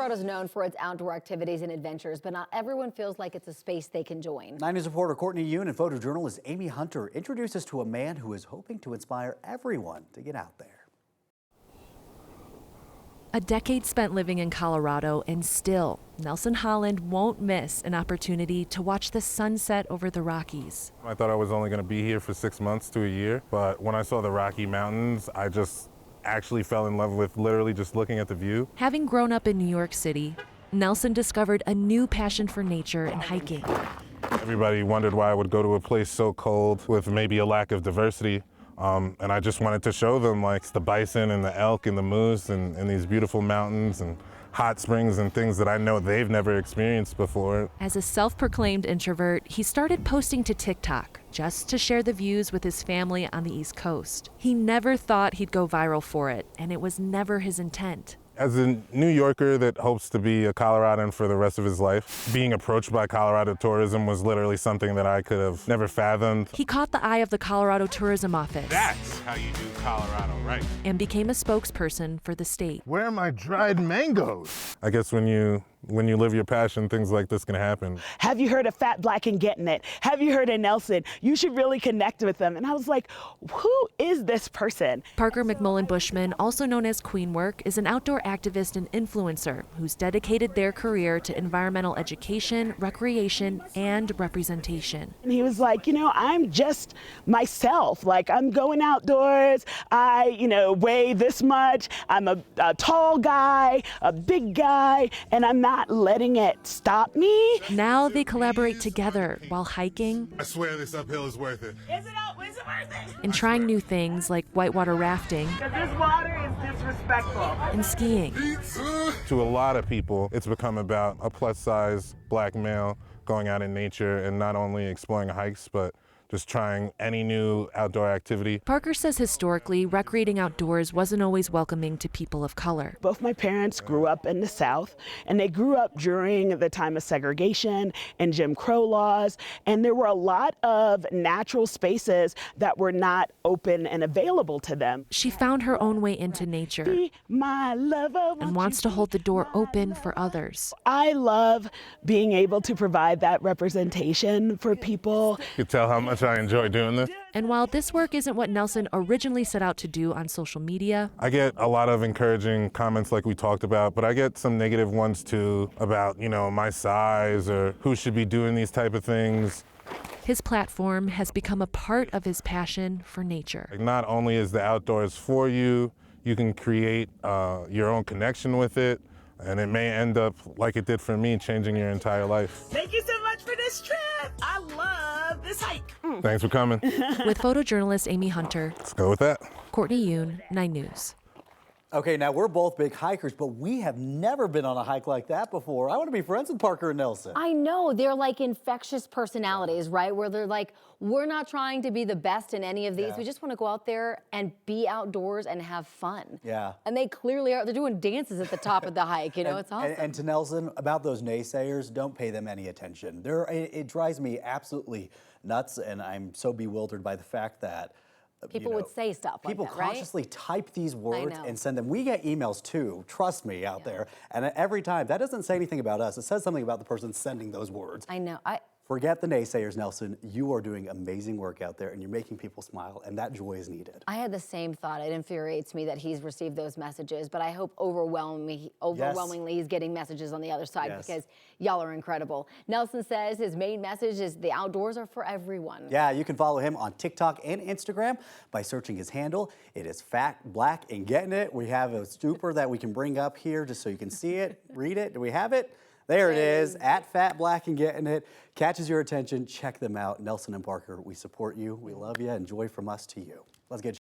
Colorado is known for its outdoor activities and adventures, but not everyone feels like it's a space they can join. 9 News reporter Courtney Yoon and photojournalist Amy Hunter introduce us to a man who is hoping to inspire everyone to get out there. A decade spent living in Colorado, and still, Nelson Holland won't miss an opportunity to watch the sunset over the Rockies. I thought I was only going to be here for 6 months to a year, but when I saw the Rocky Mountains, I just actually fell in love with literally just looking at the view. Having grown up in New York City, Nelson discovered a new passion for nature and hiking. Everybody wondered why I would go to a place so cold with maybe a lack of diversity. And I just wanted to show them like the bison and the elk and the moose and these beautiful mountains and hot springs and things that I know they've never experienced before. As a self-proclaimed introvert, he started posting to TikTok just to share the views with his family on the East Coast. He never thought he'd go viral for it, and it was never his intent. As a New Yorker that hopes to be a Coloradan for the rest of his life, being approached by Colorado tourism was literally something that I could have never fathomed. He caught the eye of the Colorado Tourism Office. That's how you do Colorado, right? And became a spokesperson for the state. Where are my dried mangoes? I guess when you live your passion, things like this can happen. Have you heard of Fat Black and Getting It? Have you heard of Nelson? You should really connect with them. And I was like, who is this person? Parker McMullen Bushman, also known as Queenwork, is an outdoor activist and influencer who's dedicated their career to environmental education, recreation, and representation. And he was like, I'm just myself. Like, I'm going outdoors. I, weigh this much. I'm a tall guy, a big guy, and I'm not letting it stop me. Now they collaborate together while hiking. I swear this uphill is worth it. Is it worth it? And trying new things like whitewater rafting. Because this water is disrespectful. And skiing. To a lot of people, it's become about a plus-size black male going out in nature and not only exploring hikes, but just trying any new outdoor activity. Parker says historically, recreating outdoors wasn't always welcoming to people of color. Both my parents grew up in the South, and they grew up during the time of segregation and Jim Crow laws, and there were a lot of natural spaces that were not open and available to them. She found her own way into nature Be my lover, and wants to hold the door open for others. I love being able to provide that representation for people. You can tell how much I enjoy doing this. And while this work isn't what Nelson originally set out to do on social media, I get a lot of encouraging comments like we talked about, but I get some negative ones too about, my size or who should be doing these type of things. his platform has become a part of his passion for nature. Not only is the outdoors for you, you can create your own connection with it, and it may end up, like it did for me, changing your entire life. Thank you so much for this trip. I love this hike. Thanks for coming. With photojournalist Amy Hunter, Let's go with that. Courtney Yoon, 9 News. Okay, now we're both big hikers, but we have never been on a hike like that before. I want to be friends with Parker and Nelson. I know, they're like infectious personalities, right? Where they're like, we're not trying to be the best in any of these. Yeah. We just want to go out there and be outdoors and have fun. Yeah. And they clearly are. They're doing dances at the top of the hike, it's awesome. And to Nelson, about those naysayers, don't pay them any attention. It drives me absolutely nuts, and I'm so bewildered by the fact that People would say stuff like people that, right? consciously type these words know. and send them. We get emails too, trust me, out there. And every time, that doesn't say anything about us. It says something about the person sending those words. I know. Forget the naysayers, Nelson. You are doing amazing work out there, and you're making people smile, and that joy is needed. I had the same thought. It infuriates me that he's received those messages, but I hope overwhelmingly he's getting messages on the other side because y'all are incredible. Nelson says his main message is the outdoors are for everyone. Yeah, you can follow him on TikTok and Instagram by searching his handle. It is Fat, Black, and Getting It. We have a stupor that we can bring up here just so you can see it, read it. Do we have it? There it is, at Fat, Black, and Getting It. Catches your attention. Check them out. Nelson and Parker, we support you. We love you. Enjoy from us to you. Let's get